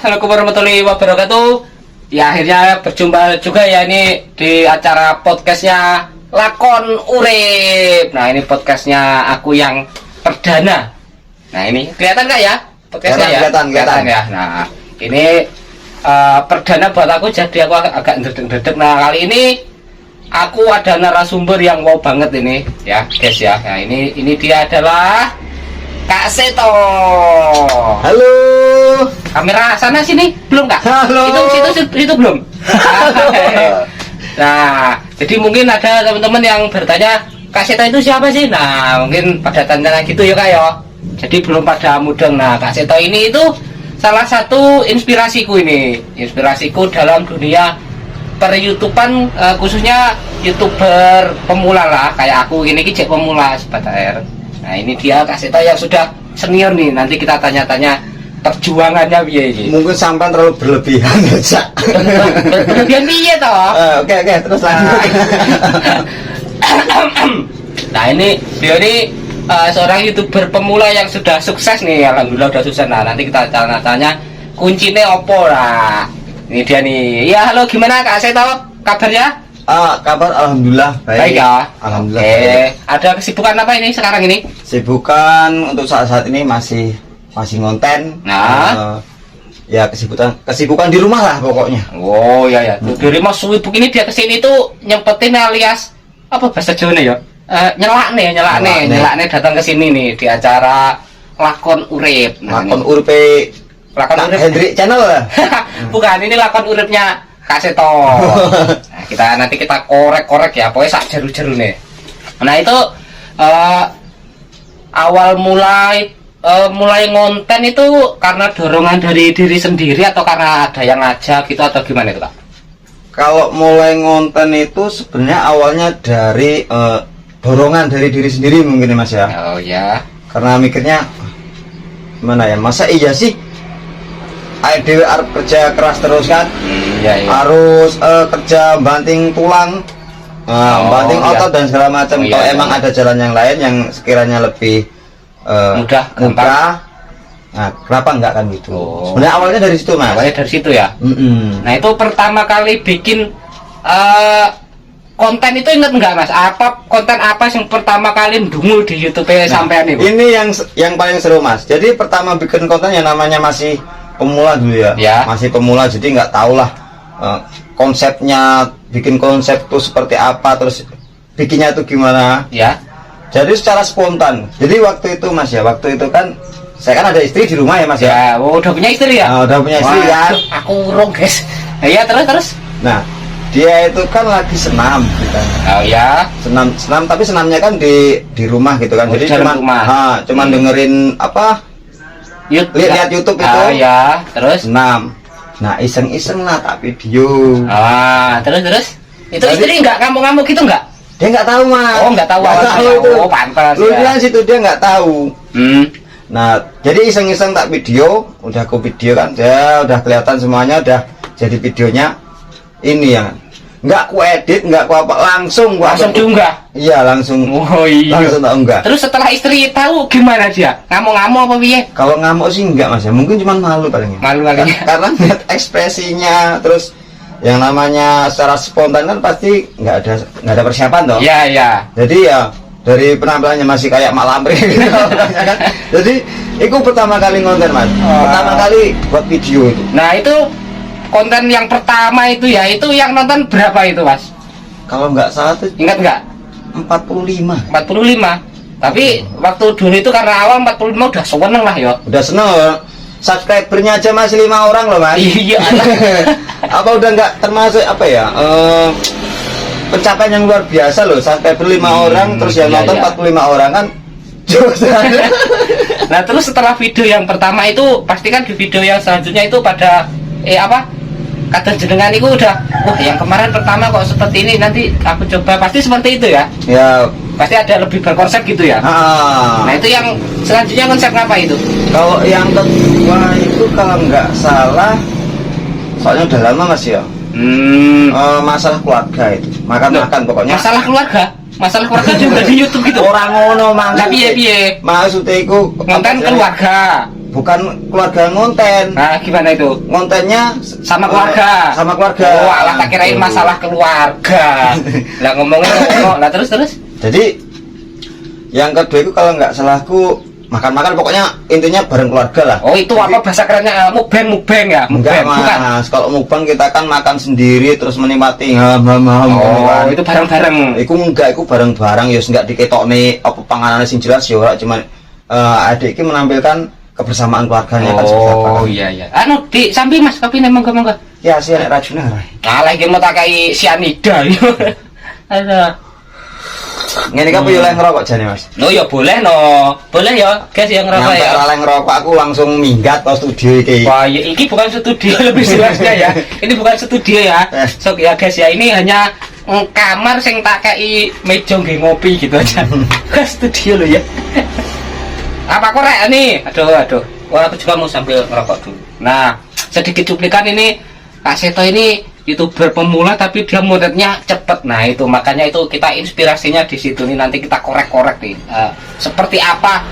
Assalamualaikum warahmatullahi wabarakatuh. Ya akhirnya berjumpa juga ya ini di acara podcastnya Lakon Urip. Nah ini podcastnya aku yang perdana. Nah ini kelihatan nggak ya podcastnya ya? Kelihatan ya. Nah ini perdana buat aku, jadi aku agak ndredeg-ndredeg. Nah kali ini aku ada narasumber yang wow banget ini ya guys ya. Nah ini dia adalah Kak Seto. Halo. Kamera sana sini belum Kak? Halo. Itu belum. Nah, jadi mungkin ada teman-teman yang bertanya, Kak Seto itu siapa sih? Nah, mungkin pada tanya gitu ya Kak ya. Jadi belum pada mudeng. Nah, Kak Seto ini itu salah satu inspirasiku ini. Inspirasiku dalam dunia per-YouTubean, khususnya YouTuber pemula lah. Kayak aku ini cek pemula Sobat HR. Nah ini dia Kak Seto yang sudah senior nih. Nanti kita tanya-tanya perjuangannya piye iki. Mungkin sampai terlalu berlebihan ya. Berlebihan piye toh? Oke, terus lanjut. Nah ini dia ini seorang YouTuber pemula yang sudah sukses nih. Alhamdulillah udah sukses. Nah nanti kita tanya-tanya kuncinya opo lah. Ini dia nih. Ya halo, gimana Kak Seto? Kabarnya? Kabar alhamdulillah baik. Ya. Alhamdulillah. Oke. Baik. Ada kesibukan apa ini sekarang ini? Sibukan untuk saat ini masih ngonten. Nah. Ya kesibukan di rumah lah pokoknya. Oh ya. Dari Mas Suwi begini dia kesini tuh nyempetin alias apa bahasa Jawa ya? Nyelakne datang ke sini nih di acara Lakon Urip. Nah, Lakon Urip. Lakon Urip Hendrik channel lah. Bukan, ini Lakon Uripnya Kak Seto. Nah, nanti kita korek ya, pokoknya sak jeru-jeru nih. Nah itu awal mulai ngonten itu karena dorongan dari diri sendiri atau karena ada yang ngajak gitu atau gimana itu Kak? Kalau mulai ngonten itu sebenarnya awalnya dari dorongan dari diri sendiri mungkin ya Mas ya. Oh ya. Karena mikirnya gimana ya, masa iya sih dewe harus kerja keras terus kan. Iya. Harus kerja banting tulang, banting otot dan segala macam. Kalau emang ada jalan yang lain yang sekiranya lebih mudah. Nah kenapa enggak kan gitu. Sebenarnya awalnya dari situ Mas. Awalnya dari situ ya. Nah itu pertama kali bikin konten itu inget nggak Mas? Konten apa yang pertama kali dungul di YouTube sampean itu? Ini yang paling seru Mas. Jadi pertama bikin konten yang namanya masih pemula dulu ya. Masih pemula, jadi nggak tahu lah konsepnya, bikin konsep tuh seperti apa, terus bikinnya tuh gimana ya. Jadi secara spontan. Jadi waktu itu Mas ya, waktu itu kan saya kan ada istri di rumah ya Mas ya. Udah punya istri ya? Udah punya istri. Wah, kan aku urung guys. Iya terus. Nah dia itu kan lagi senam gitu. Oh ya. Senam tapi senamnya kan di rumah gitu kan. Jadi cuman dengerin apa, lihat YouTube itu. Ya terus senam. Nah iseng-iseng lah tak video. Terus itu istri nggak ngamuk-ngamuk gitu nggak? Dia nggak tahu Mas. Nggak tahu itu. Pantas lu bilang situ dia nggak tahu. Nah jadi iseng-iseng tak video, udah aku video kan, ya udah kelihatan semuanya, udah jadi videonya ini ya. Nggak ku edit, nggak ku apa, langsung diunggah. Iya langsung. Oh iya. Langsung tak unggah. Terus setelah istri tahu gimana dia? Ngamuk-ngamuk apa piye? Kalau ngamuk sih enggak Mas ya, mungkin cuma malu palingnya. Malu palingnya. Karena lihat ekspresinya, terus yang namanya secara spontan kan pasti nggak ada persiapan toh. Iya. Jadi ya dari penampilannya masih kayak Mak Lampri gitu kan. Jadi itu pertama kali ngonten Mas. Pertama kali buat video itu. Nah itu konten yang pertama itu ya, itu yang nonton berapa itu Mas? Kalau nggak salah tuh ingat nggak? 45. Tapi waktu dulu itu karena awal 45 udah seneng lah ya. Udah seneng. Subscribernya aja masih 5 orang loh Mas. Iya. Apa udah nggak termasuk apa ya, pencapaian yang luar biasa loh. Subscriber 5 orang terus yang nonton 45 orang kan. Nah terus setelah video yang pertama itu pastikan di video yang selanjutnya itu pada kata jenengan itu udah, wah yang kemarin pertama kok seperti ini, nanti aku coba, pasti seperti itu ya? Ya pasti ada lebih berkonsep gitu ya? Nah itu yang selanjutnya konsep apa itu? Kalau yang kedua itu kalau nggak salah, soalnya udah lama Mas ya, masalah keluarga itu, makan pokoknya. Masalah keluarga juga di YouTube gitu? Orang ngono mang. Tapi piye? Maksudnya itu konten keluarga. bukan keluarga ngonten. Nah, gimana itu? Ngontennya Sama keluarga. sama keluarga. Oh, alah tak kirain masalah keluarga. Lah ngomongnya ngomong. Lah terus. Jadi yang kedua itu kalau nggak salahku makan-makan, pokoknya intinya bareng keluarga lah. Oh, itu jadi, apa bahasa kerennya? Mukbang ya? Enggak, Bukan. Mas. Kalau mukbang kita kan makan sendiri terus menikmati ham. Oh, itu bareng-bareng. Iku enggak, iku bareng-bareng ya enggak diketokne apa panganane sing jelas ya ora cuman adik iki menampilkan kebersamaan keluarganya kan seperti apa. Oh iya. Anu di sambil Mas, kopi nih monggo. Ya sih nek racune ora. Alah iki mau tak kai sianida. Ada. Ngene iki apa yo oleh ngerokok jane Mas? No ya boleh no. Boleh ya, guys yang ngerokok Nyampe ya. oleh ngerokok aku langsung minggat ke studio iki. Wah, ya, ini bukan studio lebih jelasnya ya. Ini bukan studio ya. So ya guys ya, ini hanya kamar sing tak kei meja nggih ngopi gitu aja. Ke studio lo ya. Apa korek nih? Aduh. Wah, aku juga mau sambil ngerokok dulu. Nah, sedikit cuplikan ini Kak Seto ini YouTuber pemula tapi dia muridnya cepet. Nah, itu makanya itu kita inspirasinya di situ nih, nanti kita korek-korek nih. Seperti apa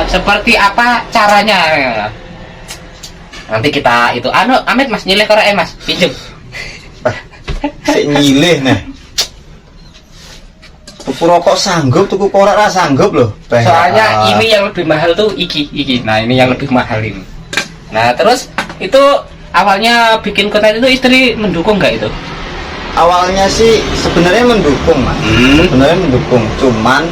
seperti apa caranya. Nanti kita itu Amit Mas nyileh korek Mas, pinjem. Sik nyilih nah. Tuku rokok sanggup, tuku korek ra sanggup loh. Soalnya ini yang lebih mahal tuh iki. Nah, ini yang lebih mahal ini. Nah, terus itu awalnya bikin konten itu istri mendukung nggak itu? Awalnya sih sebenarnya mendukung Mas. Sebenarnya mendukung, cuman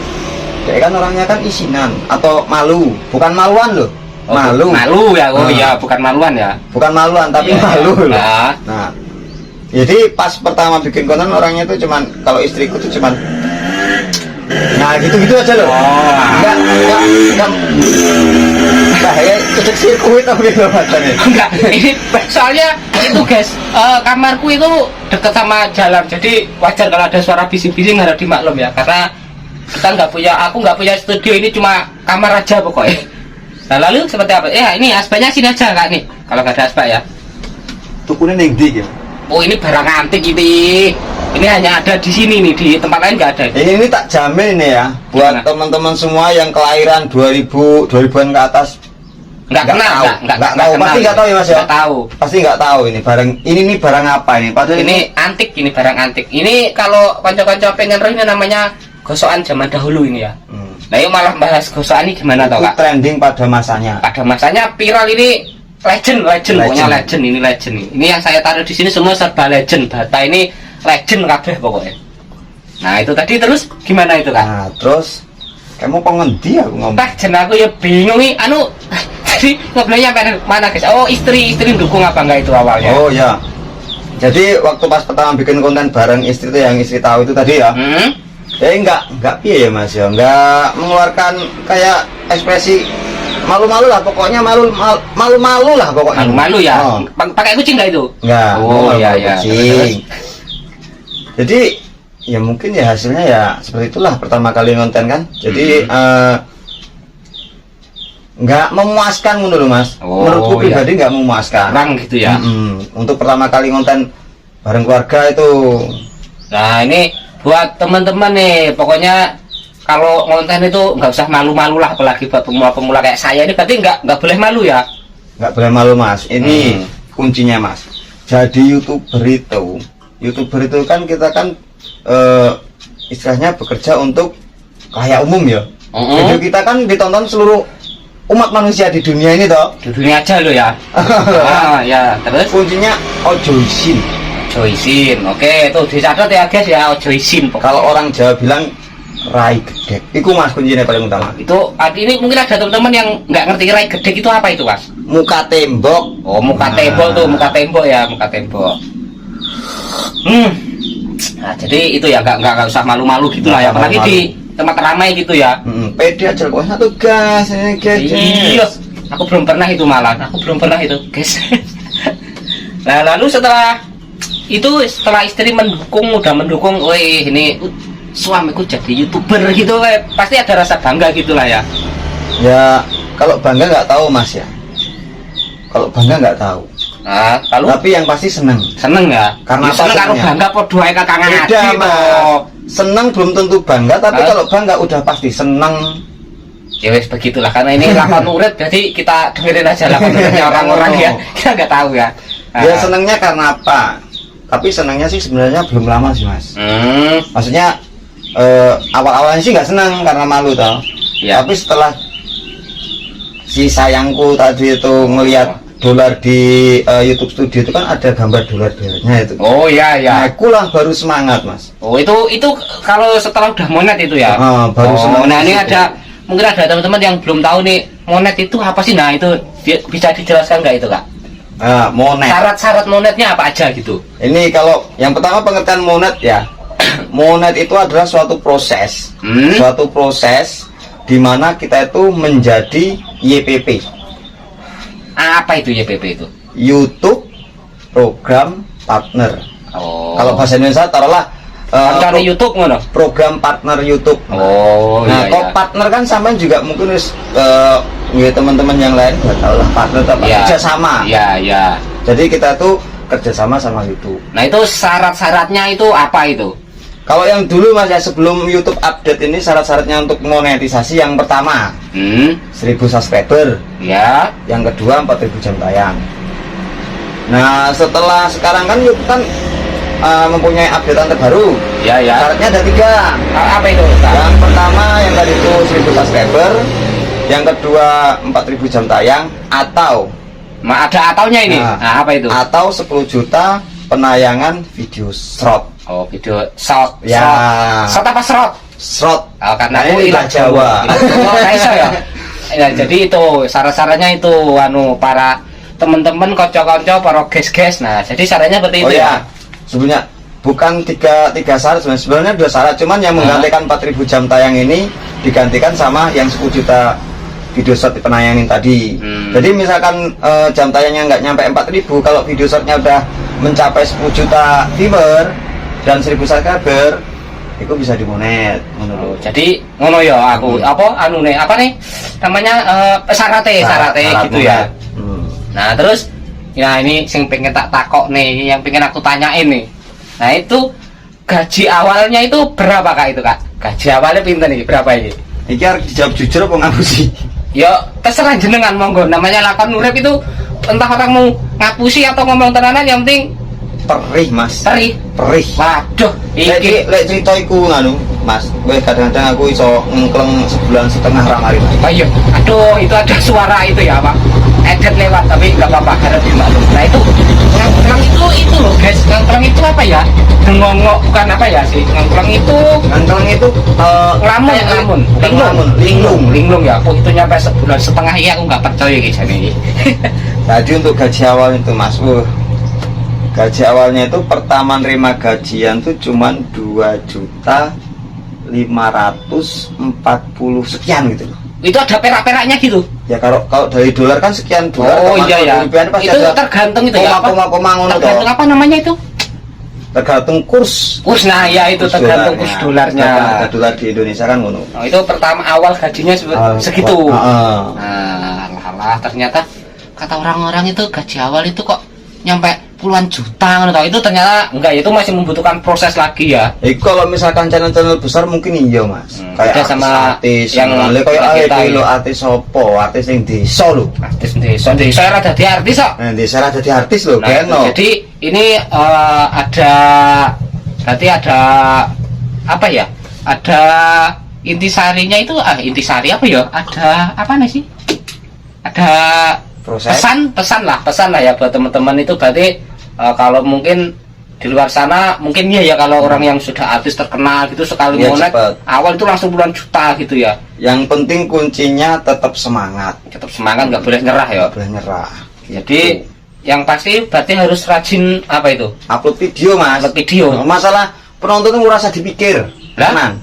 dia kan orangnya kan isinan atau malu, bukan maluan loh. Oh, malu ya. Oh iya, bukan maluan ya. Bukan maluan tapi Iya, malu iya. loh. Nah, jadi pas pertama bikin konten orangnya tuh cuman, kalau istriku tuh cuman nah gitu aja loh. Oh, enggak bahaya cecek sirkuit apa gitu matanya. enggak, ini soalnya itu guys, kamarku itu dekat sama jalan, jadi wajar kalau ada suara bising-bising, harus dimaklum ya, karena aku nggak punya studio, ini cuma kamar aja pokoknya. Nah, lalu seperti apa? Ya ini asbaknya sini aja Kak nih, kalau nggak ada asbak ya. Tukunya ning ndi ya? Oh, ini barang antik ini hanya ada di sini nih, di tempat lain nggak ada. Ini tak jamin ini ya, buat teman-teman semua yang kelahiran 2000-an ke atas. Nggak tahu, pasti nggak tahu ya Mas ya. Nggak tahu, pasti nggak tahu ini barang apa ini. Padahal ini antik, ini barang antik. Ini kalau kanca-kanca pengen roh ini namanya gosokan zaman dahulu ini ya. Nah, yuk malah bahas gosokan ini gimana tau Kak? Trending pada masanya. Pada masanya viral ini, legend. Pokoknya legend ini. Ini yang saya taruh di sini semua serba legend. Data ini legend kabeh pokoknya. Nah, itu tadi terus gimana itu Kak? Nah, terus kamu pengendi aku ngomong. Jen aku ya bingung nih, tadi ngobrolnya mana guys? Oh, istri dukung apa enggak itu awalnya? Oh ya. Jadi waktu pas pertama bikin konten bareng istri itu, yang istri tahu itu tadi ya. Enggak piye ya Mas ya, enggak mengeluarkan kayak ekspresi malu-malu lah pokoknya, malu-malu lah pokoknya. Malu ya. Pakai kucing enggak itu? Enggak. Oh iya. Kucing. Jadi ya mungkin ya hasilnya ya seperti itulah, pertama kali ngonten kan. Jadi nggak memuaskan menurut Mas. Menurutku pribadi nggak memuaskan. Kurang gitu ya. Untuk pertama kali ngonten bareng keluarga itu. Nah, ini buat teman-teman nih, pokoknya kalau ngonten itu nggak usah malu-malu lah, apalagi buat pemula-pemula kayak saya ini, berarti nggak boleh malu ya. Nggak boleh malu Mas. Ini kuncinya Mas. Jadi YouTuber itu kan kita kan istilahnya bekerja untuk kayak umum ya. Video kita kan ditonton seluruh umat manusia di dunia ini toh. Di dunia aja lo ya. Ya, terus kuncinya ojo isin. Oke, tuh dicatat ya guys ya, ojo isin. Kalau orang Jawa bilang rai gedek. Iku Mas kuncinya paling utama. Itu ini mungkin ada teman-teman yang nggak ngerti rai gedek itu apa itu Mas? Muka tembok. Oh, muka tembok ya, muka tembok. Nah, jadi itu ya nggak usah malu-malu gitu lah ya, apalagi di tempat ramai gitu ya. Pede aja kok satu gas ini guys. Iya, aku belum pernah itu guys. Nah, lalu setelah istri udah mendukung, woi ini suamiku jadi YouTuber gitu, pasti ada rasa bangga gitulah ya. Ya, kalau bangga nggak tahu Mas ya. Kalau bangga nggak tahu. Nah, lalu tapi yang pasti seneng ya, karena seneng karo bangga podo ae kakang ngaji. Seneng belum tentu bangga, tapi kalau bangga udah pasti seneng. Ya wes begitulah, karena ini lakon urip, jadi kita dengerin aja lakon uripnya orang-orang ya. Kita nggak tahu ya. Ya senangnya karena apa? Tapi senangnya sih sebenarnya belum lama sih mas. Maksudnya awal-awalnya sih nggak senang karena malu tau. Ya. Tapi setelah si sayangku tadi itu ngelihat dolar di YouTube Studio itu kan ada gambar dolar-dolarnya itu. Oh iya ya. Nah, aku lah baru semangat mas. Oh itu kalau setelah udah monet itu ya. Baru semangat. Nah ini itu. ada mungkin ada teman-teman yang belum tahu nih monet itu apa sih? Nah itu bisa dijelaskan nggak itu kak? Monet. Syarat-syarat monetnya apa aja gitu? Ini kalau yang pertama pengertian monet ya. Monet itu adalah suatu proses, suatu proses di mana kita itu menjadi YPP. Apa itu YPP itu? YouTube Program Partner. Oh. Kalau bahasa Indonesia taruhlah Cara YouTube ngono. program partner YouTube. Oh, nah, iya, kok iya. partner kan sama juga mungkin ya teman-teman yang lain nggak tahu lah partner atau apa, Iya. kerjasama. Iya, iya. Jadi kita tuh kerjasama sama YouTube. Nah, itu syarat-syaratnya itu apa itu? Kalau yang dulu mas ya sebelum YouTube update ini syarat-syaratnya untuk monetisasi yang pertama 1000 subscriber, Ya. yang kedua 4000 jam tayang. Nah setelah sekarang kan YouTube kan mempunyai updatean terbaru. Ya, ya. Syaratnya ada 3. Apa itu? Kak? Yang pertama yang tadi itu 1000 subscriber, yang kedua 4000 jam tayang, atau Ada ataunya ini. Nah, apa itu? atau 10 juta penayangan video short. Oh, video short. Ya. Short apa short? Short. Oh, karena Nah, aku ini ilah Jawa. Oh, nggak iso ya. Ya, jadi itu syarat-syaratnya itu para teman-teman konco-konco para guys-guys. Nah, jadi syaratnya seperti itu ya. Sebenarnya bukan tiga syarat sebenarnya 2 syarat, cuman yang menggantikan 4000 jam tayang ini digantikan sama yang 10 juta video short penayangin tadi. Jadi misalkan jam tayangnya nggak nyampe 4000, kalau video shortnya udah mencapai 10 juta viewer dan 1000 subscriber, itu bisa dimonet. Oh, jadi ngono ya aku apa namanya syaratnya gitu ya. Nah terus ya ini yang pengen tak takok nih, yang pengen aku tanyain nih. Nah itu gaji awalnya itu berapa kak itu kak? Gaji awalnya pinter nih berapa ini? Ini harus dijawab jujur apa ngapusi? Ya terserah jenengan monggo. Namanya lakon urip itu entah orang mau ngapusi atau ngomong tenanan, yang penting Perih mas. perih. Waduh, iki Lek cerita iku nganu mas, gue kadang-kadang aku iso ngkleng sebulan setengah ramari. ayo, aduh itu ada suara itu ya pak, edet lewat tapi nggak apa-apa harap dimaklum. Nah itu ngangkleng itu loh guys, ngangkleng itu apa ya? Dengongok bukan apa ya sih? Ngangkleng itu Ngkleng itu linglung ya. Kok itu nyampe sebulan setengah ya, aku nggak percaya guys ini. Jadi untuk gaji awal itu mas, gaji awalnya itu pertama nerima gajian tuh cuman 2.540 sekian gitu loh. Itu ada perak-peraknya gitu. Ya kalau dari dolar kan sekian dolar. Oh iya ya. Pasti Itu ada tergantung itu ya. koma ngono toh. Tergantung apa namanya itu? Tergantung kurs. Nah ya itu tergantung kurs dolarnya. Ada dolar di Indonesia kan ngono. Oh, itu pertama awal gajinya segitu. Heeh. Nah, alah ternyata kata orang-orang itu gaji awal itu kok nyampe puluhan juta gitu. Itu ternyata enggak, itu masih membutuhkan proses lagi ya. Kalau misalkan channel-channel besar mungkin iya mas. Beda sama artis yang kayak kita lo ya. artis sopo, artis yang desa lo. Artis desa ada di artis kok. Nah, desa ada di artis lo, Nah, keno. jadi ini berarti ada apa ya? Ada intisarinya itu intisari apa ya? Ada apa nih sih? Ada Proses. pesan lah ya buat teman-teman itu. Berarti kalau mungkin di luar sana mungkin ya kalau orang yang sudah artis terkenal gitu sekali Ya, monet cepet. awal itu langsung puluhan juta gitu ya. Yang penting kuncinya tetap semangat, Tetap semangat, nggak boleh nyerah ya. boleh nyerah. Jadi yang pasti berarti harus rajin apa itu? Upload video mas. Upload video. Masalah penonton itu merasa dipikir. Lah? Tenang.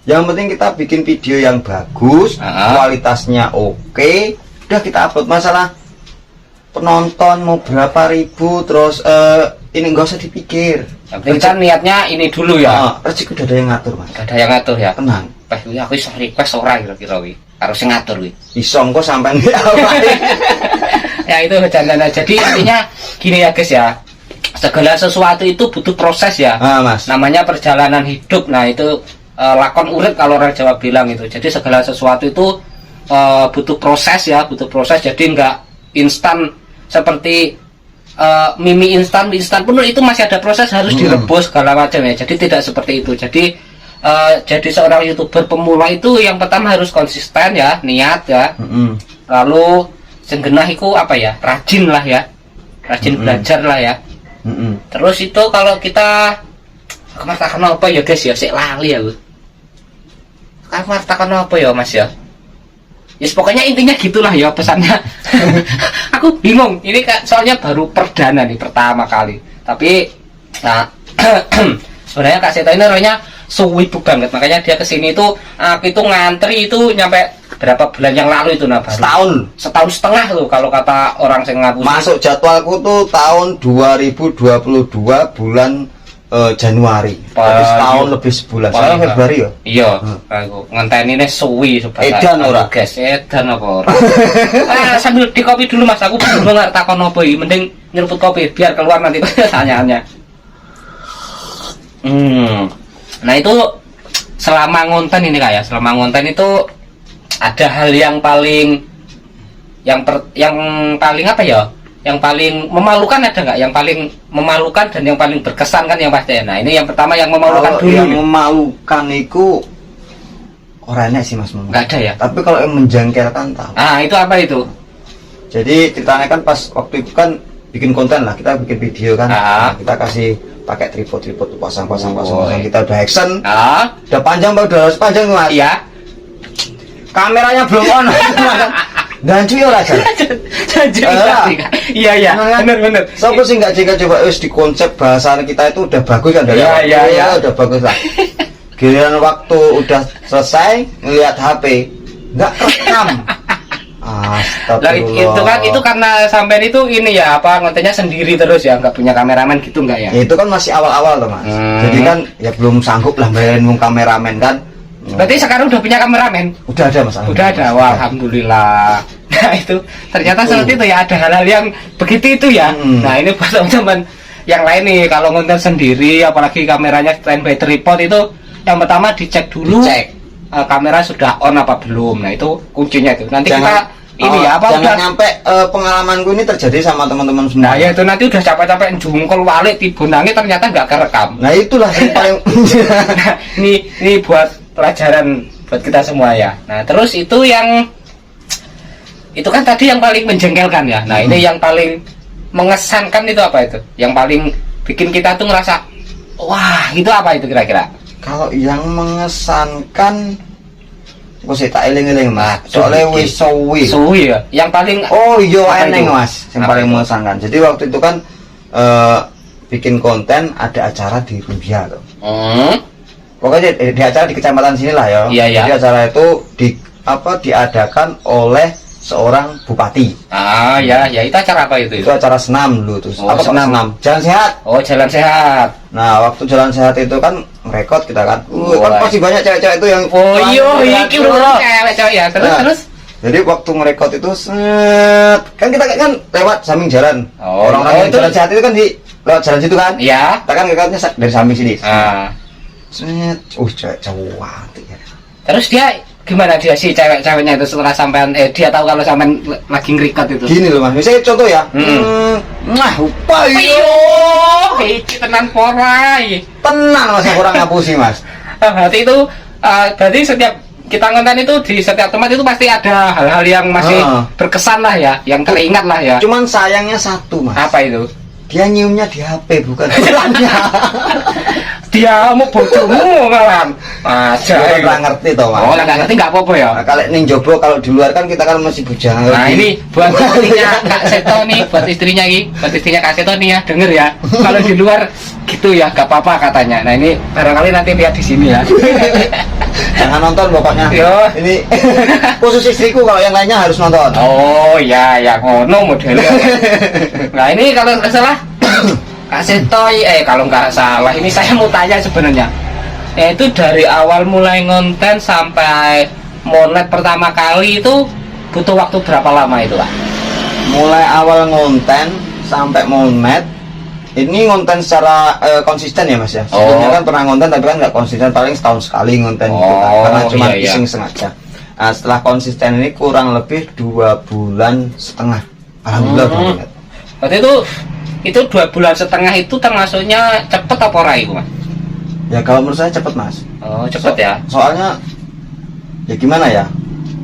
Yang penting kita bikin video yang bagus, kualitasnya oke, udah kita upload. Masalah penonton mau berapa ribu, terus ini nggak usah dipikir. Yang penting kan niatnya ini dulu ya. Rezeki udah ada yang ngatur mas. Ada yang ngatur ya. Tenang. Aku iso request ora kira-kira wi. Harus ngatur wi. Iso kok sampai di awal. Ya itu bercanda. Jadi intinya gini ya guys ya. Segala sesuatu itu butuh proses ya. Mas. Namanya perjalanan hidup. Nah itu lakon urip kalau orang Jawa bilang itu. Jadi segala sesuatu itu butuh proses ya, jadi nggak instan seperti mie instan pun itu masih ada proses, harus direbus segala macam ya. Jadi tidak seperti itu. Jadi seorang YouTuber pemula itu yang pertama harus konsisten ya, niat ya. Lalu senggenah itu apa ya, rajin lah ya, belajar lah ya. Terus itu kalau kita kemartakan apa ya guys ya, sik lali ya. Kemartakan apa ya Mas ya? Yes, pokoknya intinya gitulah ya pesannya. Aku bingung, ini soalnya baru perdana nih, pertama kali. Tapi nah, sebenarnya Kak Seto ini orangnya suwibu banget, makanya dia kesini itu aku itu ngantri itu nyampe berapa bulan yang lalu itu, nah baru setahun setengah tuh kalau kata orang yang ngaku. Masuk jadwalku tuh tahun 2022 bulan Januari. Jadi setahun lebih sebulan. Sekarang Februari ya? Iya, aku ngenteni ini suwi sebenarnya. Edan ora? Guys, edan apa ora? Sambil di kopi dulu Mas, aku belum nggak takon apa iki, mending nyeruput kopi biar keluar nanti pertanyaannya. Nah itu selama ngonten ini kayak, selama ngonten itu ada hal yang paling paling apa ya? Yang paling memalukan ada nggak? Yang paling memalukan dan yang paling berkesan kan yang pasti. Nah ini yang pertama yang memalukan dulu. Yang memalukan itu orangnya sih Mas. Nggak ada ya. Tapi kalau yang menjengkelkan tahu. Itu apa itu? Jadi ceritanya kan pas waktu itu kan bikin konten lah, kita bikin video kan. Nah, kita kasih pakai tripod pasang. Kita udah action. Udah panjang udah harus panjang Mas. Iya. Kameranya belum on. Dan cuy ora jan. Iya. Bener. Sopo sih nggak jika coba di konsep bahasa kita itu udah bagus kan dari Iya. Udah bagus lah. Giliran waktu udah selesai ngelihat HP nggak rekam. Astagfirullah. Itu karena sampean itu ini ya apa ngontennya sendiri terus ya, nggak punya kameramen gitu nggak ya? Itu kan masih awal-awal loh Mas. Jadi kan ya belum sanggup lah bayarin kameramen kan. Berarti sekarang udah punya kameramen? Udah ada Mas. Udah ada, wah alhamdulillah. Nah itu ternyata seperti itu ya, ada hal-hal yang begitu itu ya. Nah ini buat teman-teman yang lain nih, kalau ngonten sendiri apalagi kameranya standby tripod itu yang pertama dicek dulu, kamera sudah on apa belum. Nah itu kuncinya itu. Nanti kita ini ya apa jangan nyampe pengalamanku ini terjadi sama teman-teman semua. Nah ya itu nanti udah capek-capek jungkol walik tibunangi ternyata nggak kerekam. Nah itulah yang paling nah, ini buat pelajaran buat kita semua ya. Nah terus itu kan tadi yang paling menjengkelkan ya. Nah ini yang paling mengesankan itu apa itu? Yang paling bikin kita tuh ngerasa wah itu apa itu kira-kira? Kalau yang mengesankan aku sih tak eling-eling Mas. Soalnya suwi ya. Yang paling eneng Mas. Yang paling mengesankan. Jadi waktu itu kan bikin konten ada acara di Rumbia loh. Pokoknya di acara di kecamatan sini lah ya. Iya. Jadi acara itu diadakan oleh seorang bupati. Ya itu acara apa itu? Itu acara senam dulu tuh. Senam? Jalan sehat. Jalan sehat. Nah waktu jalan sehat itu kan merekod kita kan. Kan pasti banyak cewek-cewek itu yang. Iki udah cewek-cewek ya. Terus. Jadi waktu merekod itu kan kita kan lewat samping jalan. Orang-orang yang jalan sehat itu kan lewat jalan situ kan. Iya. Kita kan rekodnya dari samping sini. Cewek cantik ya. Terus dia gimana dia si cewek-ceweknya itu setelah sampean dia tahu kalau sampean lagi ngerecord itu? Gini loh Mas, misalnya contoh ya. Iki tenan porai. Tenang Mas, kurang ngapusi Mas. Berarti itu berarti setiap kita ngonten itu di setiap tempat itu pasti ada hal-hal yang masih berkesan lah ya, yang teringat lah ya. Cuman sayangnya satu Mas. Apa itu? Dia nyiumnya di HP bukan orangnya. Dia mau bojomu malahan. Saya nggak ngerti toh Mas. Nggak ngerti nggak apa-apa ya. Nah, kalau ning jobo kalau di luar kan kita kan masih bujang. Nah ini buat istrinya Kak Seto nih, buat istrinya Kak Seto nih ya, denger ya. Kalau di luar gitu ya, nggak apa-apa katanya. Nah ini barangkali nanti lihat di sini ya. Jangan nonton pokoknya. Ini khusus istriku, kalau yang lainnya harus nonton. Ya ngono modelnya. Nah ini kalau nggak salah Kak Seto, kalau nggak salah ini saya mau tanya sebenarnya. Itu dari awal mulai ngonten sampai monet pertama kali itu butuh waktu berapa lama itu Pak? Mulai awal ngonten sampai monet ini ngonten secara konsisten ya Mas ya. Sebelumnya kan pernah ngonten tapi kan nggak konsisten, paling setahun sekali ngonten gitu kan. Karena cuma iseng sengaja. Nah, setelah konsisten ini kurang lebih 2,5 bulan. Alhamdulillah. Berarti itu 2,5 bulan itu termasuknya cepet apa ora itu, Mas? Ya kalau menurut saya cepet, Mas. Oh, cepet ya. Soalnya ya gimana ya?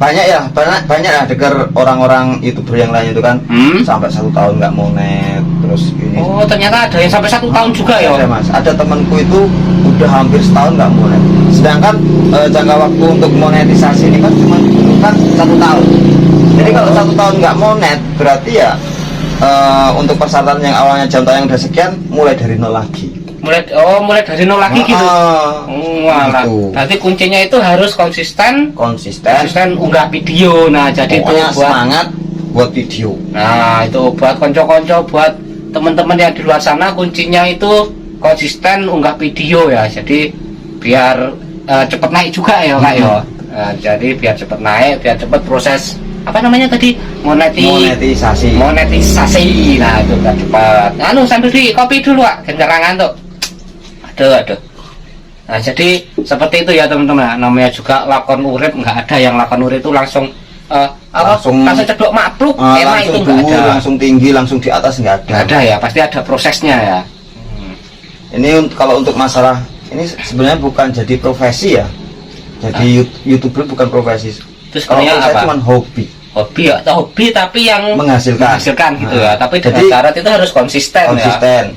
Banyak ya dengar orang-orang YouTuber yang lain itu kan sampai 1 tahun nggak monet terus ini. Oh, ternyata ada yang sampai 1 tahun juga ya. Ada, Mas. Ada temanku itu udah hampir setahun nggak monet. Sedangkan jangka waktu untuk monetisasi ini kan cuma dibutuhkan 1 tahun. Jadi kalau 1 tahun nggak monet berarti ya untuk persyaratan yang awalnya jam tayang udah sekian mulai dari nol lagi. Mulai dari nol lagi gitu. Walah. Gitu. Berarti kuncinya itu harus konsisten unggah video. Nah, jadi pokoknya itu buat semangat buat video. Nah, itu buat konco-konco, buat teman-teman yang di luar sana, kuncinya itu konsisten unggah video ya. Jadi biar cepet naik juga ya, Kak ya. Nah, jadi biar cepet naik, biar cepet proses apa namanya tadi monetisasi. Nah, itu biar cepat. Sambil di kopi dulu, Kak. Genderangan tuh. Aduh. Nah, jadi seperti itu ya teman-teman. Namanya juga lakon urip, nggak ada yang lakon urip itu langsung langsung cedok mapluk, enak itu nggak ada. Langsung tinggi, langsung di atas nggak ada. Nggak ada ya, pasti ada prosesnya ya. Ini kalau untuk masalah ini sebenarnya bukan jadi profesi ya. Jadi YouTuber bukan profesi. Terus kalau saya apa? cuma hobi tapi yang menghasilkan gitu ya. Tapi dengan syarat itu harus konsisten. Ya.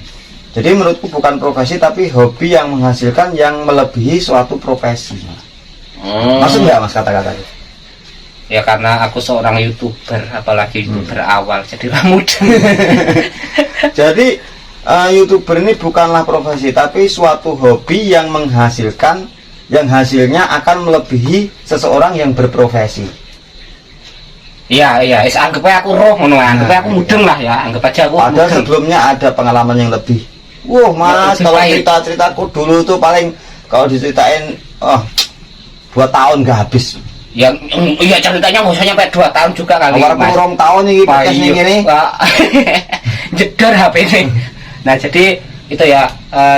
Jadi menurutku bukan profesi tapi hobi yang menghasilkan yang melebihi suatu profesi. Maksud nggak, Mas, kata-kata itu? Ya karena aku seorang YouTuber, apalagi YouTuber awal, jadi mudah. Jadi YouTuber ini bukanlah profesi tapi suatu hobi yang menghasilkan, yang hasilnya akan melebihi seseorang yang berprofesi. Iya, anggap aja aku anggap aja aku mudeng lah ya, anggap aja aku mudeng. Sebelumnya ada pengalaman yang lebih. Mas, kalau ceritaku dulu tuh paling kalau diceritain 2 tahun nggak habis. Iya ceritanya nggak usah nyampe 2 tahun juga kali. Mas, 2 tahun nih podcastnya gini. Jedor HP ini. Nah, jadi itu ya,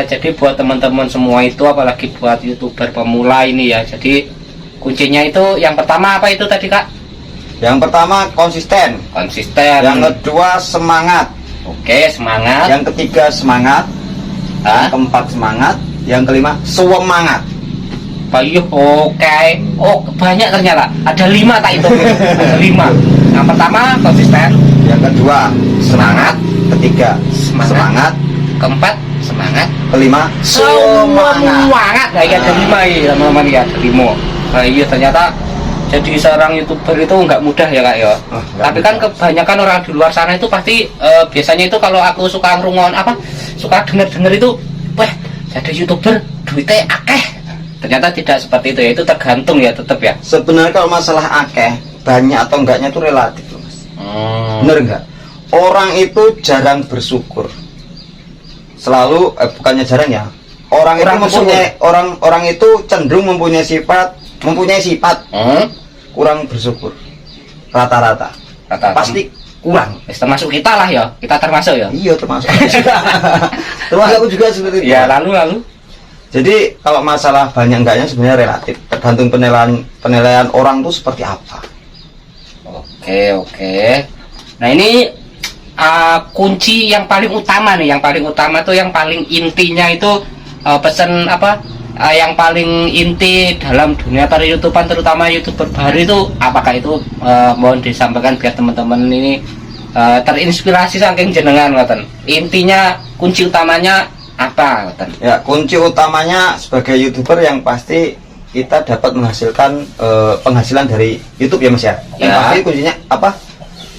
jadi buat teman-teman semua itu, apalagi buat YouTuber pemula ini ya, jadi kuncinya itu yang pertama apa itu tadi, Kak? Yang pertama konsisten. Yang kedua semangat. Oke, semangat. Yang ketiga semangat. Yang keempat semangat. Yang kelima semangat. Oke. Oh, banyak ternyata. Ada 5 tak itu. Ada 5. Yang pertama konsisten. Yang kedua semangat. Ketiga semangat. Keempat semangat. Kelima semangat. Nah, iya ada 5 ya, teman-teman ya, ada 5. Nah, iya ternyata jadi seorang YouTuber itu nggak mudah ya, Kak ya. Tapi kan kebanyakan orang di luar sana itu pasti biasanya itu kalau aku suka ngrungon suka denger itu, wah jadi YouTuber duitnya akeh. Ternyata tidak seperti itu ya, itu tergantung ya tetap ya. Sebenarnya kalau masalah akeh, banyak atau enggaknya itu relatif, Mas. Bener enggak? Orang itu jarang bersyukur. Selalu bukannya jarang ya. Orang itu cenderung mempunyai sifat kurang bersyukur. Rata-rata pasti kurang. Termasuk kita lah ya, kita termasuk ya. Iya, termasuk. Termasuk aku juga seperti itu. Ya, lalu. Jadi kalau masalah banyak enggaknya sebenarnya relatif, tergantung penilaian orang tuh seperti apa. Oke. Nah, ini kunci yang paling utama nih, yang paling intinya itu pesan yang paling inti dalam dunia per-YouTubean, terutama YouTuber baru itu apakah itu? Mohon disampaikan biar teman-teman ini terinspirasi saking jenengan, ngoten. Intinya kunci utamanya apa, ngoten? Ya, kunci utamanya sebagai YouTuber yang pasti kita dapat menghasilkan penghasilan dari YouTube ya, Mas ya. Yang pasti kuncinya apa?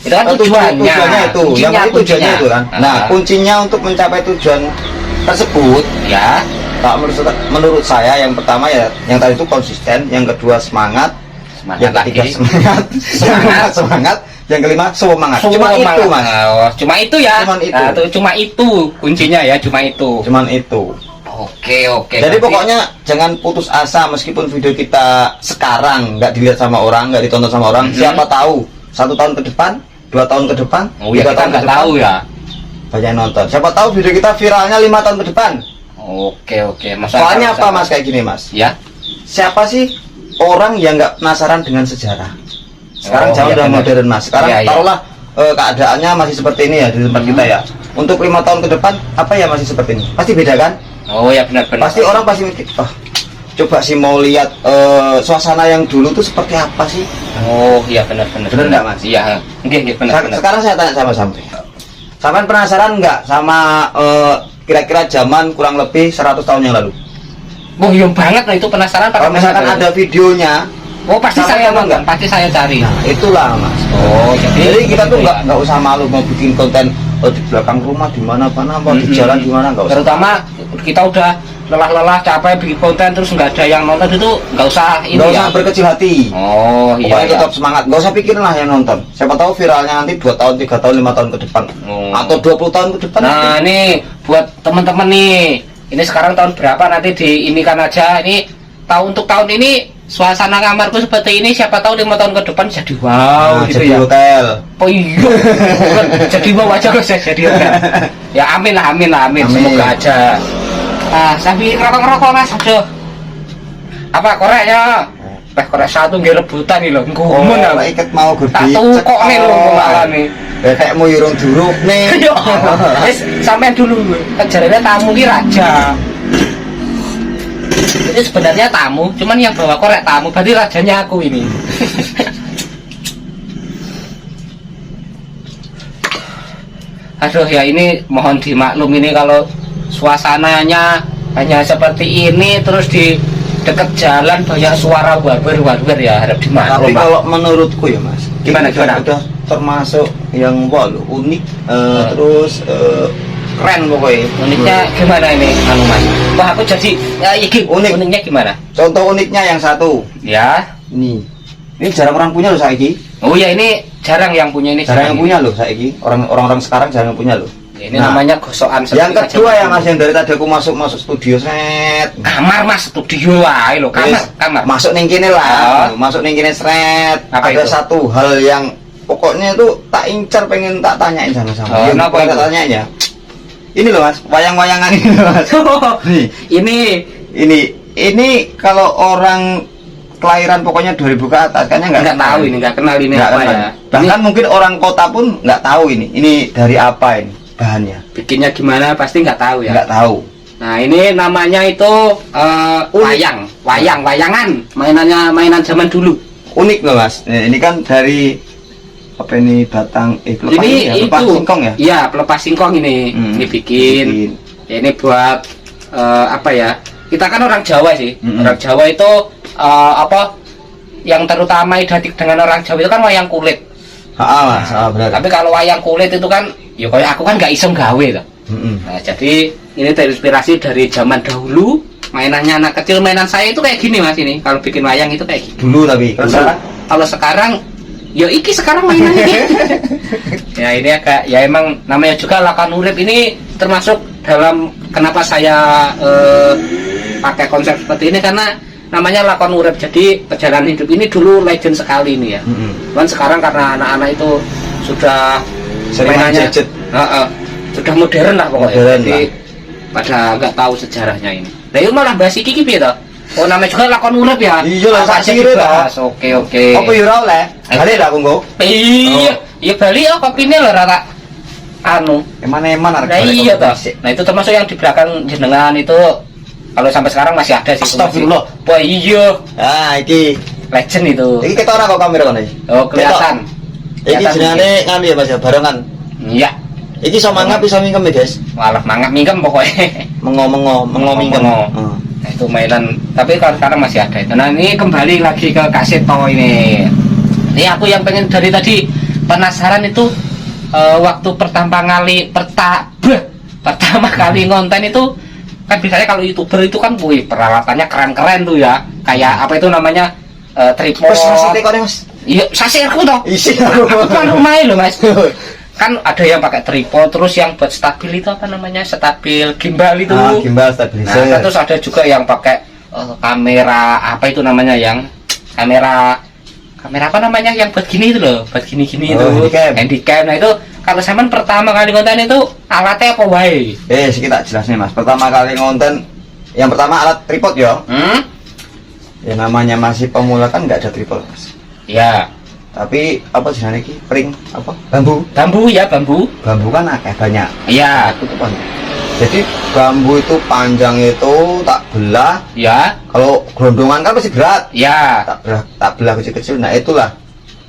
Itu kan tujuannya itu. Tujuannya itu kan. Nah, kuncinya untuk mencapai tujuan tersebut ya, menurut saya yang pertama ya yang tadi itu konsisten, yang kedua semangat, yang ketiga semangat, yang kelima semangat. Cuma itu, Mas. Cuma itu ya. Cuma itu kuncinya ya, cuma itu. Oke. Jadi pokoknya jangan putus asa meskipun video kita sekarang nggak dilihat sama orang, nggak ditonton sama orang. Siapa tahu 1 tahun ke depan, 2 tahun ke depan, 3 tahun ke depan, tahu ya. Banyak nonton. Siapa tahu video kita viralnya 5 tahun ke depan. Oke. Soalnya apa, Mas, kayak gini, Mas? Ya. Siapa sih orang yang nggak penasaran dengan sejarah. Sekarang jauh udah modern mas. Sekarang taruhlah keadaannya masih seperti ini ya di tempat kita ya. Untuk 5 tahun ke depan apa ya masih seperti ini? Pasti beda kan? Oh ya benar-benar. Pasti orang pasti mikir, oh coba sih mau lihat suasana yang dulu tuh seperti apa sih? Oh iya benar-benar. Benar nggak mas? Iya, nggih benar. Sekarang saya tanya sama sampai. Sampean penasaran nggak sama kira-kira zaman kurang lebih 100 tahun yang lalu? Oh iya banget lah itu penasaran. Kalau misalkan ada videonya, oh pasti saya nonton, pasti saya cari. Nah itulah mas. Oh jadi kita tuh nggak usah malu mau bikin konten di belakang rumah di mana-mana, di jalan di mana nggak usah. Terutama kita udah lelah-lelah capek bikin konten terus nggak ada yang nonton itu nggak usah ini nggak ya. usah berkecil hati. Oh iya. Pokoknya tetap semangat, nggak usah pikirin lah yang nonton. Siapa tahu viralnya nanti 2 tahun, 3 tahun, 5 tahun ke depan, atau 20 tahun ke depan. Nah ini buat teman-teman nih, ini sekarang tahun berapa nanti diinikan aja. Ini untuk tahun ini suasana kamarku seperti ini, siapa tahu 5 tahun ke depan jadi wow gitu jadi ya. Hotel. Oh iya. Jadi wow aja kok jadi hotel. Ya amin lah, amin. Semoga aja. Ah, sambil ngerokok mas, aduh. Apa koreknya? Korek satu nggak rebutan nih loh. Ngumun lah iket mau gede. Tak tukok nih loh malah nih. Kayak mau yurung duruk nih. Sampai dulu kejarannya tamu ki raja. Jadi sebenarnya tamu, cuman yang bawa korek tamu, berarti rajanya aku ini. Aduh ya ini mohon dimaklum ini kalau suasananya hanya seperti ini, terus di dekat jalan banyak suara waber ya, harap dimaklum. Tapi kalau menurutku ya mas, gimana? Udah termasuk yang unik, terus keren pokoknya. Uniknya gimana ini anu mas? Wah aku jadi ya, uniknya gimana? Contoh uniknya yang satu ya ini jarang orang punya loh saiki. Oh ya ini jarang yang punya ini. Jarang yang punya loh saiki. Orang-orang sekarang jarang yang punya loh. Ini namanya gosokan. Yang kedua ya mas, yang dari tadi aku masuk studio set. Kamar mas, studio lah lo kamar. Masuk ning kene lah. Masuk ning kene seret. Ada itu? Satu hal yang pokoknya itu tak incar pengen tak tanyain sama-sama. Kenapa tak tanyain ya? Ini loh mas, wayang-wayangan ini loh mas. Ini kalau orang kelahiran pokoknya 2000 ke atas kayaknya nggak tahu ini, nggak kenal ini apa ya. Bahkan mungkin orang kota pun nggak tahu ini dari apa ini bahannya. Bikinnya gimana pasti nggak tahu ya. Nggak tahu. Nah ini namanya itu wayangan, mainan zaman dulu. Unik loh mas. Ini kan dari apa ini batang pelepas singkong ya? Iya pelepas singkong ini. Ini bikin. Ya, ini buat apa ya? Kita kan orang Jawa sih. Orang Jawa itu apa yang terutama identik dengan orang Jawa itu kan wayang kulit. Mas, benar. Tapi kalau wayang kulit itu kan, ya kayak aku kan nggak iseng gawe tuh. Nah, jadi ini terinspirasi dari zaman dahulu. Mainannya anak kecil, mainan saya itu kayak gini mas ini. Kalau bikin wayang itu kayak gini. Dulu tapi. Kalau sekarang, ya iki sekarang mainannya. Ya ini agak, ya emang namanya juga lakan urip ini termasuk dalam kenapa saya pakai konsep seperti ini karena namanya lakon urip. Jadi perjalanan hidup ini dulu legend sekali ini ya. Cuman sekarang karena anak-anak itu sudah mainannya sudah modern lah pokoknya. Jadi pada nggak tahu sejarahnya ini. Nah itu malah bahas iki gitu. Oh namanya juga lakon urip ya. Iya lah saksi dibahas. Oke. Apa yo ora oleh? Bali lah konggo. Iya Bali ya kopine lho rata anu. Eman-eman arep. Nah iya toh. Nah itu termasuk yang di belakang jenengan itu. Kalau sampai sekarang masih ada sih. Astagfirullah. Wah iya. Ah iki legend itu. Iki ketok ora kok kamera kono iki. Oh kelihatan. Iki jenenge nganu ya Mas ya barengan. Iya. Iki iso mangap iso mingkem ya guys. Walah mangap mingkem pokoknya. Mengo mingkem. Nah, itu mainan. Tapi kalau sekarang masih ada itu. Nah ini kembali lagi ke Kaseto ini. Ini aku yang pengen dari tadi penasaran itu waktu pertama kali ngonten itu. Kan biasanya kalau YouTuber itu kan peralatannya keren-keren tuh ya. Kayak apa itu namanya tripod. Iya, sasirku toh. Isi aku kan main loh Mas. Kan ada yang pakai tripod, terus yang buat stabil itu apa namanya? Stabil gimbal itu. Gimbal stabilizer. Nah, terus ada juga yang pakai kamera apa itu namanya yang kamera apa namanya yang buat gini itu loh, buat gini-gini itu. Handycam. Nah itu kalau sampean pertama kali konten itu alatnya apa wae? Kita jelasin Mas. Pertama kali konten yang pertama alat tripod ya. Ya namanya masih pemula kan nggak ada tripod mas. Ya. Tapi apa sih ini pring apa bambu? Bambu ya bambu. Bambu kan akeh banyak. Iya. Aku tuh banyak. Jadi bambu itu panjang itu tak belah. Ya. Kalau gelondongan kan pasti berat. Ya. Tak belah kecil-kecil. Nah itulah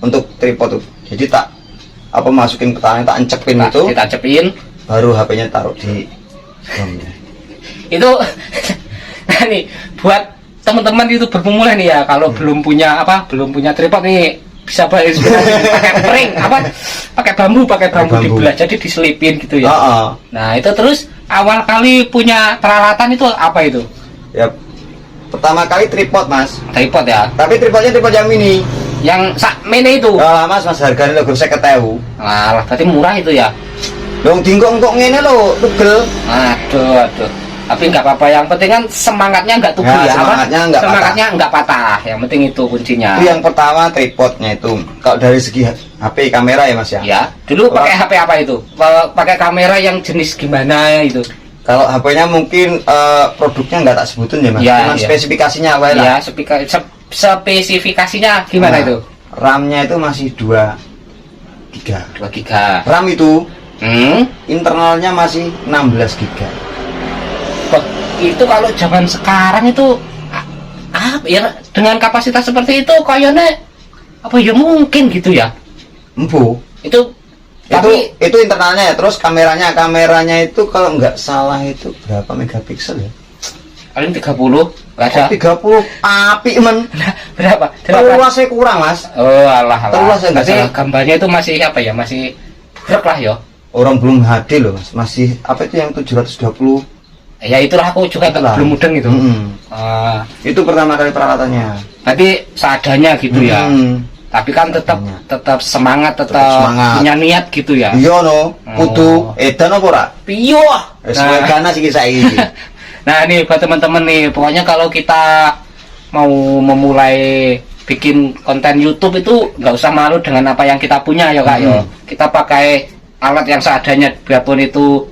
untuk tripod tuh. Jadi tak apa masukin ke tangan, tak encepin itu. Kita cepin. Baru HP-nya taruh di. Itu nih buat teman-teman itu berpemula nih ya, kalau belum punya tripod nih bisa pakai pring pakai bambu dibelah jadi diselipin gitu ya. Nah itu terus awal kali punya peralatan itu apa itu? Ya pertama kali tripod mas. Tripod ya. Tapi tripodnya tripod yang mini. Yang sak mini itu. Mas harganya lo saya ketahui. Alah berarti murah itu ya. Dong tinggal kok ngene lo tugel. Aduh. Tapi nggak apa-apa, yang penting kan semangatnya nggak tugel ya. Semangatnya nggak patah. Yang penting itu kuncinya. Itu yang pertama tripodnya itu. Kalau dari segi HP kamera ya mas ya. Ya. Dulu pakai HP apa itu? Pakai kamera yang jenis gimana itu? Kalau HP-nya mungkin produknya nggak tak sebutin ya mas. Ya, cuman spesifikasinya apa ya? Ya, spesifikasinya gimana itu? RAM-nya itu masih 2 GB. 2 GB. RAM itu internalnya masih 16 GB. Itu kalau zaman sekarang itu ya dengan kapasitas seperti itu kayaknya apa ya mungkin gitu ya. Itu internalnya ya. Terus kameranya itu kalau nggak salah itu berapa megapiksel ya? Paling 30 nggak ada. 30 api men. Berapa? Luasnya kurang mas. Oh alah. Berarti gambarnya itu masih apa ya, masih brek lah ya. Orang belum HD loh mas, masih apa itu yang 720. Ya itulah aku juga belum mudeng itu. Itu pertama kali peralatannya. Berarti seadanya gitu ya. Tapi kan tetap semangat, tetap punya niat gitu ya. Iya no, kudu edan apa ora? Iya. Sesuai ganas iki saiki. Nah, ini buat teman-teman nih, pokoknya kalau kita mau memulai bikin konten YouTube itu nggak usah malu dengan apa yang kita punya ya kak ya. Kita pakai alat yang seadanya, biarpun itu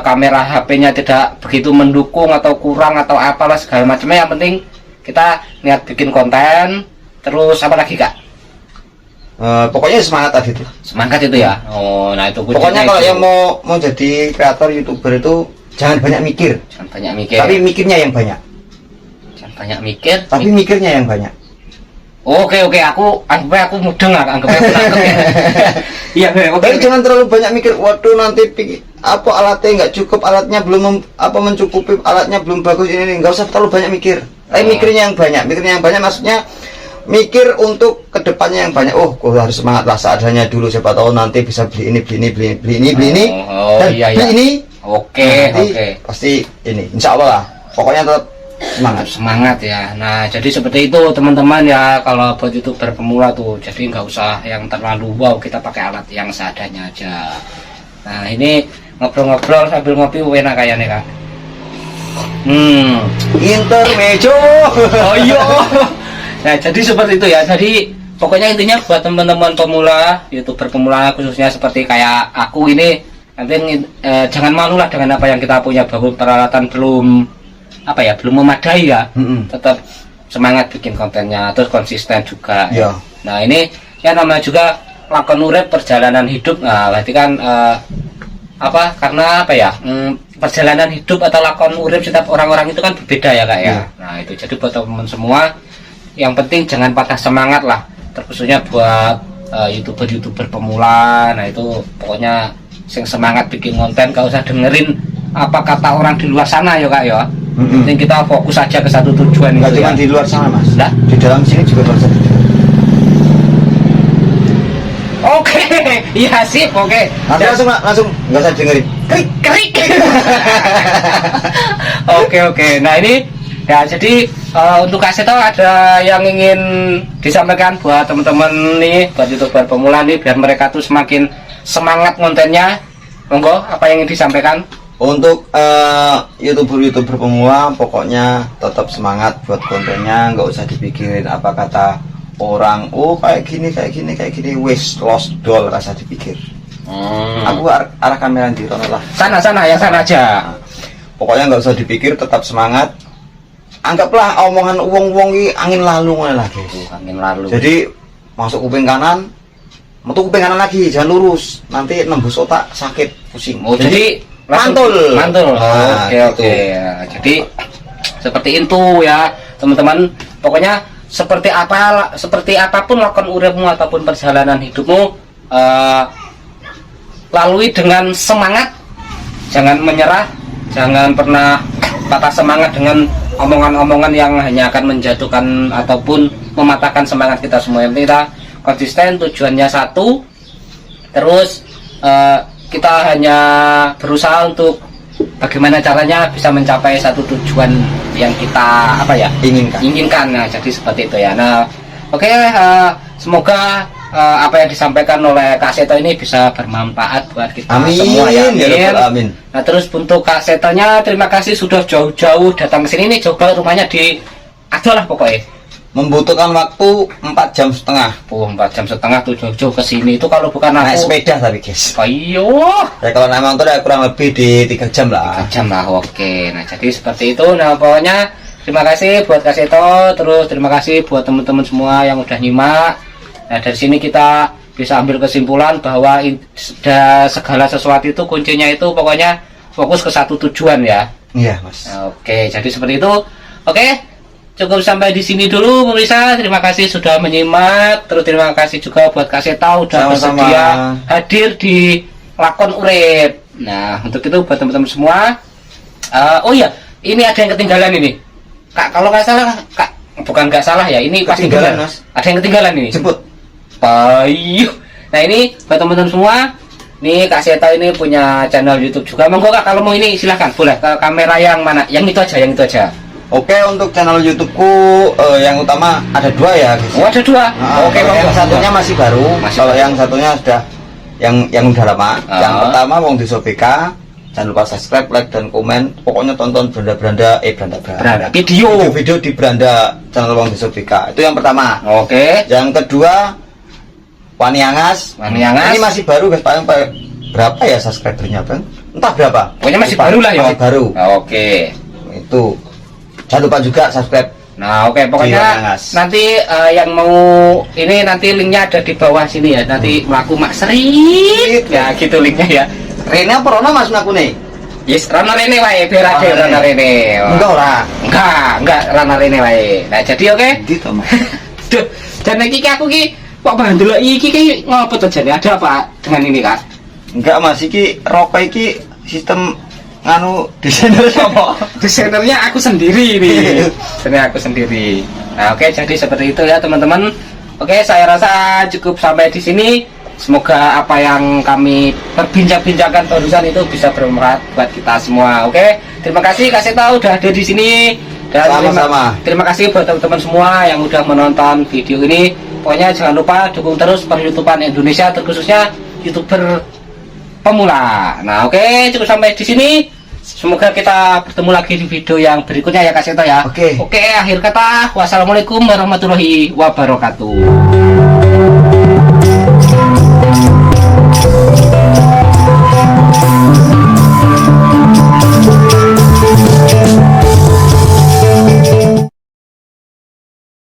kamera HP-nya tidak begitu mendukung atau kurang atau apalah segala macamnya, yang penting kita niat bikin konten. Terus apa lagi kak? Pokoknya semangat tadi tuh. Semangat itu ya. Oh, nah itu pokoknya kalau yang mau jadi kreator YouTuber itu jangan banyak mikir. Jangan banyak mikir. Tapi mikirnya yang banyak. Jangan banyak mikir. Tapi mikirnya yang banyak. Oke, aku mudeng lah, anggapnya aku nangkep ya. Iya, tapi jangan terlalu banyak mikir. Waduh, nanti apa alatnya nggak cukup, alatnya belum mencukupi, alatnya belum bagus ini. Nggak usah terlalu banyak mikir. Tapi mikirnya yang banyak maksudnya mikir untuk kedepannya yang banyak. Oh, gue harus semangat lah seadanya dulu. Siapa tahu nanti bisa beli ini, beli ini. Dan beli ini. Oke. Pasti ini. Insya Allah lah. Pokoknya tetap semangat ya. Nah jadi seperti itu teman-teman ya, kalau buat YouTuber pemula tuh jadi nggak usah yang terlalu wow, kita pakai alat yang seadanya aja. Nah ini ngobrol-ngobrol sambil ngopi enak kayaknya kak. Intermezzo. Oh iya. Nah jadi seperti itu ya. Jadi pokoknya intinya buat teman-teman pemula, YouTuber pemula khususnya seperti kayak aku ini, nanti jangan malu lah dengan apa yang kita punya, bahwa peralatan belum memadai ya. Tetap semangat bikin kontennya, terus konsisten juga ya. Nah ini ya namanya juga lakon urip perjalanan hidup. Nah berarti kan perjalanan hidup atau lakon urip setiap orang-orang itu kan berbeda ya kak ya. Nah itu jadi buat teman-teman semua, yang penting jangan patah semangat lah, terkhususnya buat YouTuber pemula. Nah itu pokoknya sing semangat bikin konten, gak usah dengerin apa kata orang di luar sana ya kak ya. Penting kita fokus aja ke satu tujuan. Nggak cuma di luar sana mas, di dalam sini juga harus. Oke, iya sip, oke. Langsung nggak usah dengerin. Krik. Oke. Nah ini ya, jadi untuk kasih tahu ada yang ingin disampaikan buat teman-teman nih, buat YouTuber pemula nih, biar mereka tuh semakin semangat kontennya. Monggo, apa yang ingin disampaikan? Untuk YouTuber pemula, pokoknya tetap semangat buat kontennya, nggak usah dipikirin apa kata orang. Oh kayak gini, wis lost doll, rasa dipikir. Aku arah kamera di sana lah. Sana aja. Pokoknya nggak usah dipikir, tetap semangat. anggaplah omongan wong-wong iki angin lalu ngono lah guys. Angin lalu. Jadi masuk kuping kanan, metu kuping kanan lagi, jangan lurus. Nanti nembus otak sakit, pusing. Oh, jadi mantul. Mantul. Nah, Oke, gitu. oke. Ya, jadi seperti itu ya, teman-teman. Pokoknya seperti apapun lakon uripmu ataupun perjalanan hidupmu, lalui dengan semangat, jangan menyerah, jangan pernah patah semangat dengan omongan-omongan yang hanya akan menjatuhkan ataupun mematahkan semangat kita semua. Yang penting kita konsisten, tujuannya satu, terus kita hanya berusaha untuk bagaimana caranya bisa mencapai satu tujuan yang kita inginkan. Nah, jadi seperti itu ya. Nah, oke, semoga apa yang disampaikan oleh Kak Seto ini bisa bermanfaat buat kita semua ya. Amin. Nah, terus untuk Kak Setonya, terima kasih sudah jauh-jauh datang ke sini. Nih, coba rumahnya di adalah pokoknya Membutuhkan waktu 4,5 jam. Oh, 4,5 jam tuh jauh-jauh ke sini. Itu kalau bukan Naik aku sepeda tapi guys. ayo Ya kalau naik motor ya kurang lebih di 3 jam lah. 3 jam lah, oke. Nah, jadi seperti itu. Nah, pokoknya terima kasih buat Kak Seto, terus terima kasih buat teman-teman semua yang udah nyimak. Nah, dari sini kita bisa ambil kesimpulan bahwa segala sesuatu itu kuncinya itu pokoknya fokus ke satu tujuan ya. Iya, Mas. Nah, oke, jadi seperti itu. Oke, cukup sampai di sini dulu pemirsa. Terima kasih sudah menyimak. Terus terima kasih juga buat Kak Seto udah Sama-sama. bersedia hadir di lakon urip. Nah, untuk itu buat teman-teman semua. Oh iya, ini ada yang ketinggalan ini. Kak, kalau nggak salah, Kak, bukan nggak salah ya, ini pasti Ketinggalan, benar. Mas. Ada yang ketinggalan ini. Jemput. Payu. Nah, ini buat teman-teman semua. Nih Kak Seto ini punya channel YouTube juga. Monggo Kak, kalau mau ini silahkan, boleh ke kamera yang mana? Yang itu aja, yang itu aja. Oke, untuk channel YouTubeku yang utama ada 2 ya guys. Oh, ada 2. Nah, Oke, kalau yang monggo. satunya masih baru. Masih Kalau baru. yang satunya sudah yang udah lama. Yang Ah. pertama Wong Desa BK. Jangan lupa subscribe, like dan komen. Pokoknya tonton beranda video di beranda channel Wong Desa BK. Itu yang pertama. Oke. Yang kedua Wani Angas. Wani Angas. Ini masih baru guys, paling berapa ya subscribernya Bang? Entah berapa. Pokoknya masih Lupa. baru lah ya. Masih baru. Oke. Itu. Jangan lupa juga subscribe. Nah, oke, Di Wani pokoknya Angas. nanti yang mau ini nanti linknya ada di bawah sini ya. Nanti melaku mak serit. Ya, gitu linknya ya. Rene apa Rona Mas aku nih? Yes, Rana Rene wae, biar ada Rana Rana Rene. Enggak ora. Enggak Rana Rene wae. Nah, jadi oke. Gitu Mas. Duh, dan iki aku ki kok bandel iki ki ngopo to jane? Ada apa dengan ini, Kak? Enggak Mas, iki rokok iki sistem nganu desainer apa? Desainernya aku sendiri nih. Desainernya aku sendiri. Nah, oke, jadi seperti itu ya, teman-teman. Oke, saya rasa cukup sampai di sini. Semoga apa yang kami perbincang-bincangkan barusan itu bisa bermanfaat buat kita semua. Oke, terima kasih Kak Seto udah ada di sini. Dan Sama-sama. terima kasih buat teman-teman semua yang udah menonton video ini. Pokoknya jangan lupa dukung terus per YouTubean Indonesia, terkhususnya YouTuber pemula. Nah, oke, cukup sampai di sini. Semoga kita bertemu lagi di video yang berikutnya ya Kak Seto ya. Oke. Oke, akhir kata, wassalamualaikum warahmatullahi wabarakatuh.